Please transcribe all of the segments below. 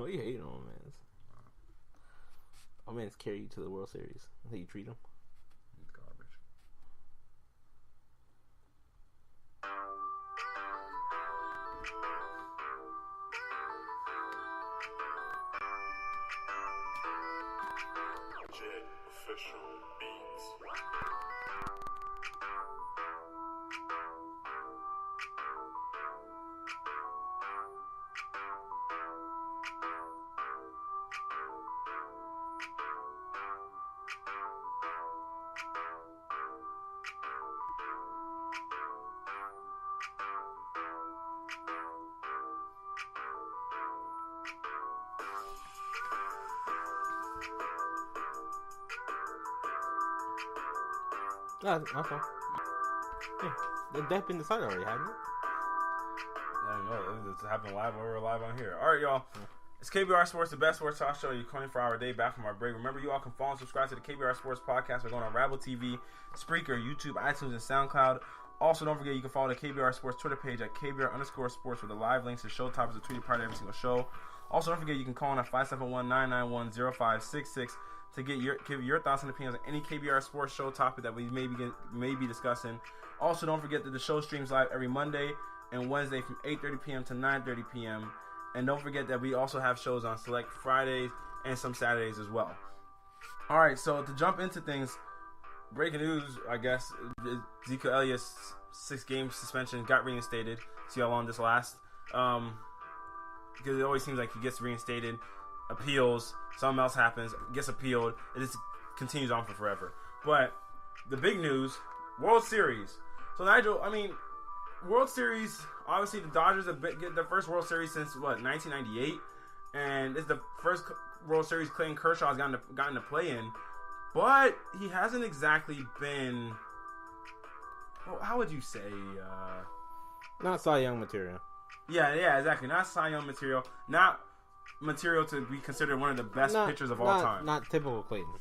What are you hating on, man? Oh, man's carry you to the World Series. That's how you treat him. He's garbage. Jet official beats. That's all. Yeah, that's been decided already, hasn't it? I don't know. It's happening live while we're live on here. All right, y'all. It's KBR Sports, the best sports talk show. Your 24-hour day back from our break. Remember, you all can follow and subscribe to the KBR Sports podcast. We're going on Rabble TV, Spreaker, YouTube, iTunes, and SoundCloud. Also, don't forget you can follow the KBR Sports Twitter page at KBR_Sports with the live links to show topics are tweeted prior to every single show. Also, don't forget you can call in at 571-991-0566 to give your thoughts and opinions on any KBR Sports show topic that we may be discussing. Also, don't forget that the show streams live every Monday and Wednesday from 8:30 p.m. to 9:30 p.m. And don't forget that we also have shows on select Fridays and some Saturdays as well. All right, so to jump into things, breaking news, I guess, Zeke Elliott's 6-game suspension got reinstated. See how long this lasts. Because it always seems like he gets reinstated, appeals, something else happens, gets appealed, it just continues on for forever. But the big news, World Series. So Nigel, I mean, World Series, obviously the Dodgers get their first World Series since, 1998? And it's the first World Series Clayton Kershaw has gotten to play in. But he hasn't exactly been, how would you say? Not Cy Young material. Yeah, exactly. Not Cy Young material. Not material to be considered one of the best pitchers of all time. Not typical Clayton.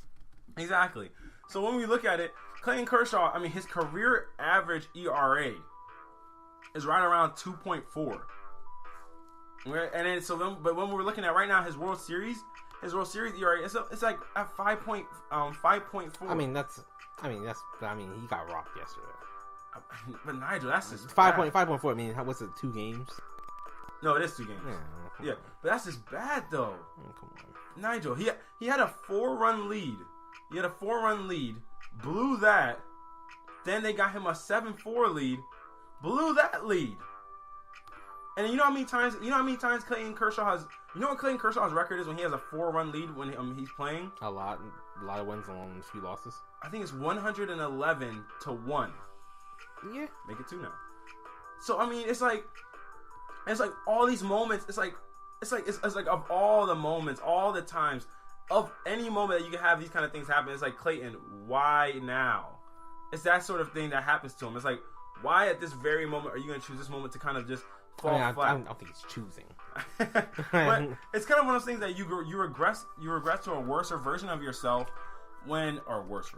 Exactly. So when we look at it, Clayton Kershaw, I mean, his career average ERA is right around 2.4. But when we're looking at right now his World Series ERA, it's like at 5.4. I mean, he got rocked yesterday. But Nigel, that's just 5.4. I mean, what's it? 2 games? No, it is 2 games. Yeah, but that's just bad though. Come on, Nigel. He had a 4-run lead. Blew that. Then they got him a 7-4 lead. Blew that lead. And you know how many times Clayton Kershaw has. You know what Clayton Kershaw's record is when he has a 4-run lead when he's playing? A lot of wins and a few losses. I think it's 111-1. Yeah, make it 2 now. So I mean, it's like all these moments. It's like of all the moments, all the times, of any moment that you can have these kind of things happen. It's like, Clayton, why now? It's that sort of thing that happens to him. It's like, why at this very moment are you going to choose this moment to kind of just fall flat? I don't think it's choosing. But it's kind of one of those things that you regress to a worse version of yourself a worse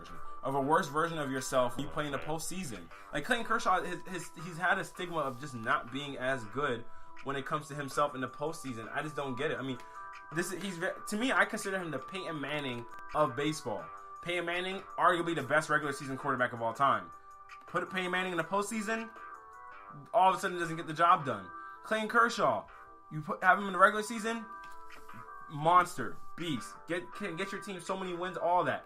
version of yourself when you play in the postseason. Like Clayton Kershaw, he's had a stigma of just not being as good when it comes to himself in the postseason. I just don't get it. I mean, to me, I consider him the Peyton Manning of baseball. Peyton Manning, arguably the best regular season quarterback of all time. Put Peyton Manning in the postseason, all of a sudden doesn't get the job done. Clayton Kershaw, have him in the regular season, monster, beast, get your team so many wins, all that.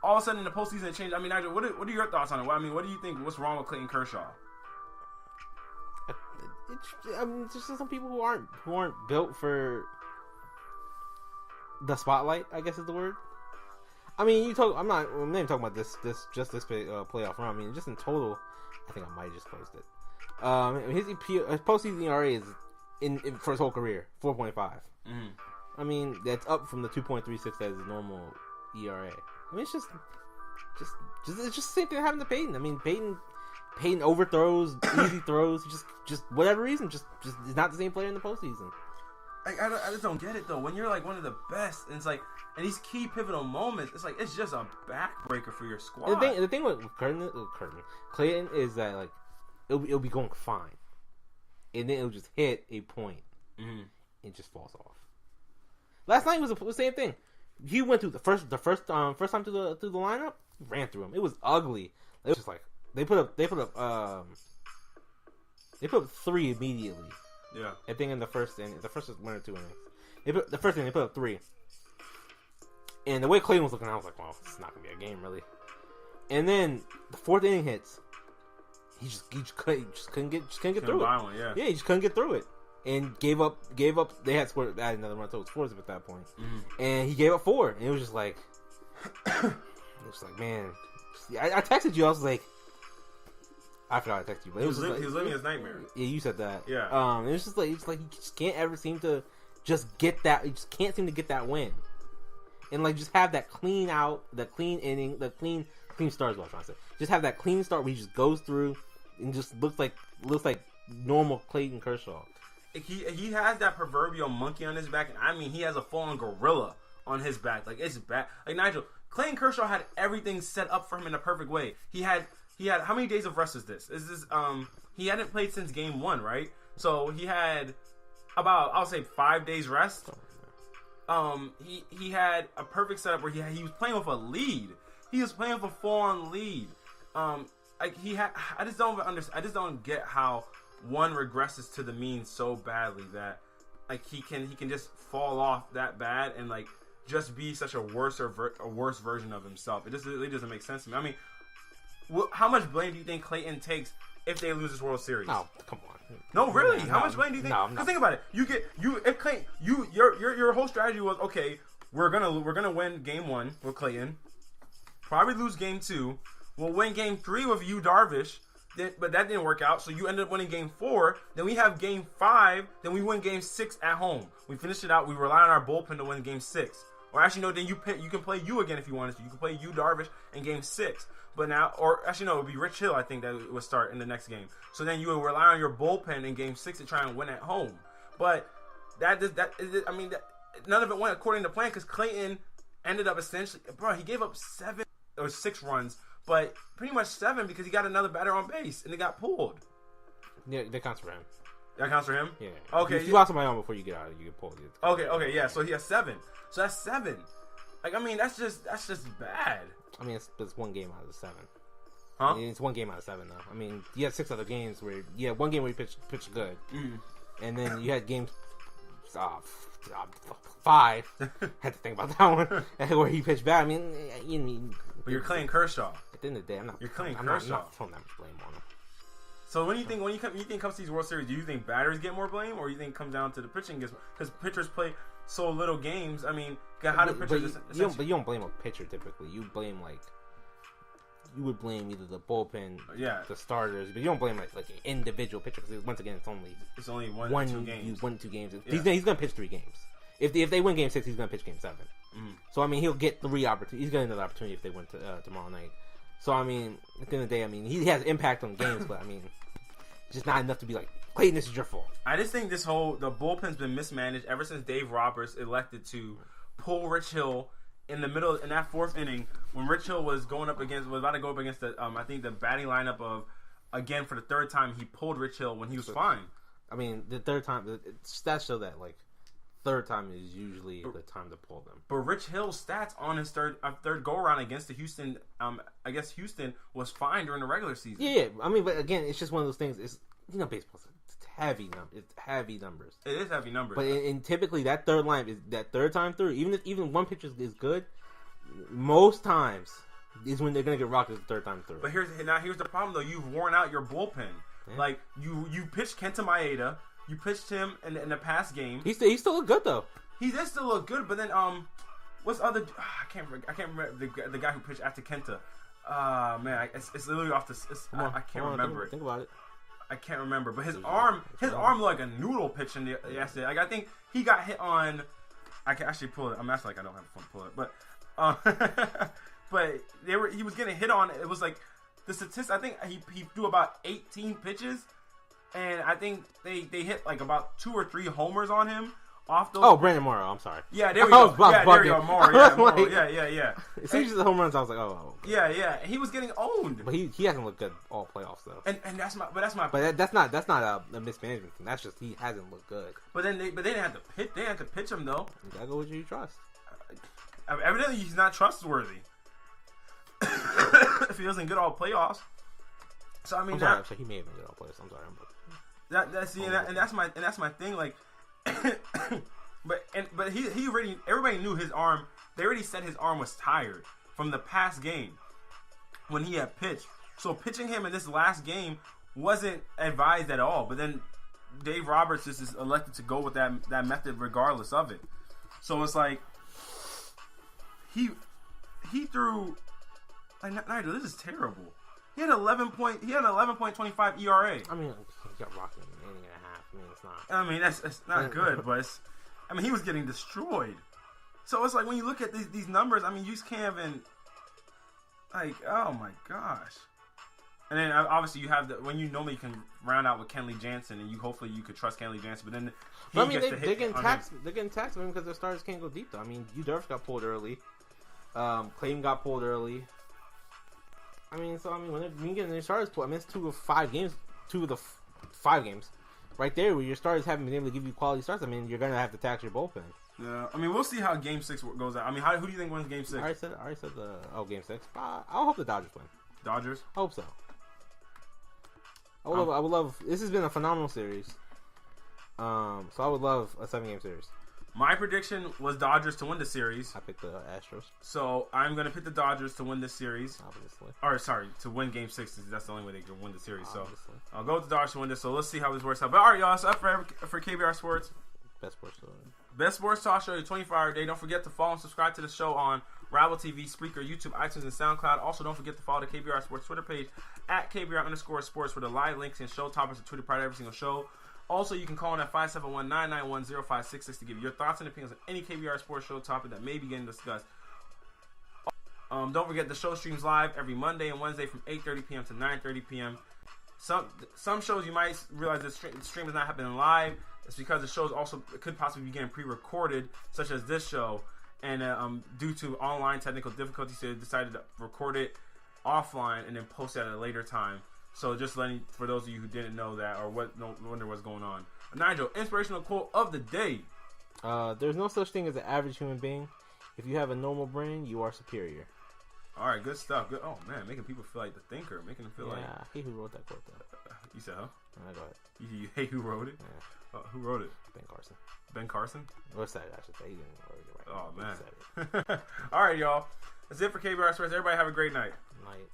All of a sudden in the postseason it changed. I mean, Nigel, what are your thoughts on it? I mean, what do you think? What's wrong with Clayton Kershaw? It's just some people who aren't built for the spotlight, I guess is the word. I mean, I'm not even talking about this playoff run. I mean, just in total, I think I might have just closed it. His postseason ERA is for his whole career 4.5. Mm-hmm. I mean, that's up from the 2.36 that is his normal ERA. I mean, it's just the same thing that happened to Peyton. I mean, Peyton overthrows, easy throws, just whatever reason, just is not the same player in the postseason. I just don't get it though. When you're like one of the best, and it's like, and these key pivotal moments, it's like it's just a backbreaker for your squad. The thing with Clayton is that like it'll be going fine, and then it'll just hit a point, mm-hmm. it just falls off. Last night was the same thing. He went through the first time through the lineup, ran through him. It was ugly. It was just like they put up 3 immediately. Yeah. I think in the first inning, the first is 1 or 2 innings. The first inning they put up 3. And the way Clayton was looking, I was like, well, it's not gonna be a game really. And then the 4th inning hits. He just couldn't get through it. One, yeah, he just couldn't get through it. And gave up. They had scored. I had another run towards fours at that point, and he gave up 4. And it was just like, man. I texted you. I was like, I forgot I texted you, but he was living his nightmare. Yeah, you said that. Yeah. It was just like he just can't ever seem to just get that. He just can't seem to get that win, and like just have that clean out, the clean inning, the clean start is what I was trying to say. Just have that clean start where he just goes through and just looks like normal Clayton Kershaw. He has that proverbial monkey on his back, and I mean, he has a full-on gorilla on his back. Like, it's bad. Like, Nigel, Clayton Kershaw had everything set up for him in a perfect way. He had how many days of rest is this? He hadn't played since game 1, right? So he had about, I'll say, 5 days rest. He had a perfect setup where he was playing with a lead. He was playing with a full-on lead. I just don't understand. I just don't get how one regresses to the mean so badly that like he can just fall off that bad and like just be such a worse version of himself. It really doesn't make sense to me. I mean, how much blame do you think Clayton takes if they lose this World Series? Oh, come on. No, really? How much blame do you think? Because think about it. If Clayton, your whole strategy was, okay, we're gonna win game 1 with Clayton, probably lose game 2, we'll win game 3 with you, Darvish. But that didn't work out, so you ended up winning game 4. Then we have game 5. Then we win game 6 at home. We finished it out. We rely on our bullpen to win game 6. Or actually, no. Then you can play you again if you wanted to. You can play you, Darvish, in game 6. But now, or actually, no, it would be Rich Hill. I think that would start in the next game. So then you would rely on your bullpen in game 6 to try and win at home. But none of it went according to plan because Clayton ended up essentially, he gave up 7 or 6 runs. But pretty much 7 because he got another batter on base and it got pulled. Yeah, that counts for him. That counts for him? Yeah. Okay. If you got somebody on before you get out, you get pulled. Okay, yeah. So he has 7. So that's 7. Like, I mean, that's just bad. I mean, it's 1 game out of the 7. Huh? I mean, it's 1 game out of 7, though. I mean, you had 6 other games where, 1 game where you pitched good. And then you had games 5. Had to think about that one. Where he pitched bad. I mean, but you're Clayton Kershaw. At the end of the day, You're Clayton Kershaw. I'm not throwing that much blame on him. So when you think it comes to these World Series, do you think batters get more blame, or you think it comes down to the pitching gets? Because pitchers play so little games. I mean, how do pitchers? But you don't blame a pitcher typically. You blame you would blame either the bullpen, the starters, but you don't blame like an individual pitcher because once again it's only one 2 games. 1 2 games. Yeah. He's gonna pitch 3 games. If they win game 6, he's gonna pitch game 7. So I mean, he'll get 3 opportunities. He's getting another opportunity if they win tomorrow night. So I mean, at the end of the day, I mean, he has impact on games, but I mean, just not enough to be like, Clayton, this is your fault. I just think the bullpen's been mismanaged ever since Dave Roberts elected to pull Rich Hill in that 4th inning when Rich Hill was about to go up against the I think the batting lineup of, again for the 3rd time, he pulled Rich Hill when he was fine. I mean, the 3rd time, stats show that like 3rd time is usually the time to pull them. But Rich Hill's stats on his third go around against the Houston, I guess Houston was fine during the regular season. Yeah. I mean, but again, it's just one of those things. It's baseball's heavy numbers. It is heavy numbers. But and typically that 3rd line is that 3rd time through. Even one pitcher is good, most times is when they're gonna get rocked the 3rd time through. But here's the problem though. You've worn out your bullpen. Yeah. Like you pitched Kenta Maeda. You pitched him in the past game. He still look good though. He did still look good, but then what's other? I can't remember the guy who pitched after Kenta. Man, it's literally off the. I can't remember it. Think about it. I can't remember, but his arm looked like a noodle pitching yesterday. Like I think he got hit on. I can actually pull it. I'm actually like I don't have fun to pull it, but but he was getting hit on. It was like the statistics. I think he threw about 18 pitches. And I think they hit like about 2 or 3 homers on him off those. Oh, Brandon Morrow. I'm sorry. Yeah, there we I go. was about Yeah, there we go. bugging. Morrow. I Yeah, was Morrow. like- Yeah. As soon as you said home runs, I was like, oh. Yeah. He was getting owned. But he hasn't looked good all playoffs though. And that's my. That's But that's not a mismanagement thing. That's just he hasn't looked good. But they didn't have to pitch. They had to pitch him though. You gotta go with who you trust. Evidently, he's not trustworthy. If he wasn't good all playoffs. So I mean, I'm sorry, actually, he may have been good all playoffs. I'm sorry. That's my thing. Like, but he already, everybody knew his arm. They already said his arm was tired from the past game when he had pitched. So pitching him in this last game wasn't advised at all. But then Dave Roberts just is elected to go with that method regardless of it. So it's like he threw. Like, Nigel, this is terrible. He had 11.25 ERA. I mean, he got rocked in an inning and a half. I mean, it's not. I mean, that's not good, but he was getting destroyed. So it's like when you look at these numbers, I mean, you just can't even, like, oh my gosh. And then obviously you have when you normally can round out with Kenley Jansen, and hopefully you could trust Kenley Jansen, but then I mean, they're getting taxed. They're getting taxed on him because their starters can't go deep. Though I mean, Udurf got pulled early. Clayton got pulled early. I mean, when you get their starters pulled, I mean, it's 2 of 5 games. 2 of the 5 games, right there, where your starters haven't been able to give you quality starts. I mean, you're gonna have to tax your bullpen. Yeah, I mean, we'll see how Game 6 goes out. I mean, who do you think wins Game 6? I already said Game 6. I'll hope the Dodgers win. Dodgers? I hope so. I would love. This has been a phenomenal series. So I would love a 7-game series. My prediction was Dodgers to win the series. I picked the Astros. So I'm going to pick the Dodgers to win this series. Obviously. Or, sorry, to win Game 6. That's the only way they can win the series. Obviously. So I'll go with the Dodgers to win this. So let's see how this works out. But all right, y'all. It's up for KBR Sports. Best sports show. Best sports talk show, 24-hour a day. Don't forget to follow and subscribe to the show on Rival TV, Spreaker, YouTube, iTunes, and SoundCloud. Also, don't forget to follow the KBR Sports Twitter page at KBR_Sports for the live links and show topics are tweeted prior to every single show. Also, you can call in at 571-991-0566 to give your thoughts and opinions on any KBR Sports show topic that may be getting discussed. Don't forget the show streams live every Monday and Wednesday from 8:30 p.m. to 9:30 p.m. Some shows you might realize the stream is not happening live. It's because the shows also could possibly be getting pre-recorded, such as this show. And due to online technical difficulties, they decided to record it offline and then post it at a later time. So just letting, for those of you who didn't know that or wonder what's going on. Nigel, inspirational quote of the day. There's no such thing as an average human being. If you have a normal brain, you are superior. All right, good stuff. Good. Oh man, making people feel like the thinker, making them feel like. Yeah, I hate who wrote that quote though. You said, huh? Go ahead. You hate who wrote it? Yeah. Who wrote it? Ben Carson. Ben Carson? Or said it, I should say. He didn't write it right. Oh man. He said it. All right, y'all. That's it for KBR Sports. Everybody have a great night. Night.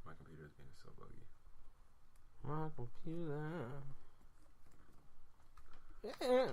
My computer is being so buggy. My computer. Yeah.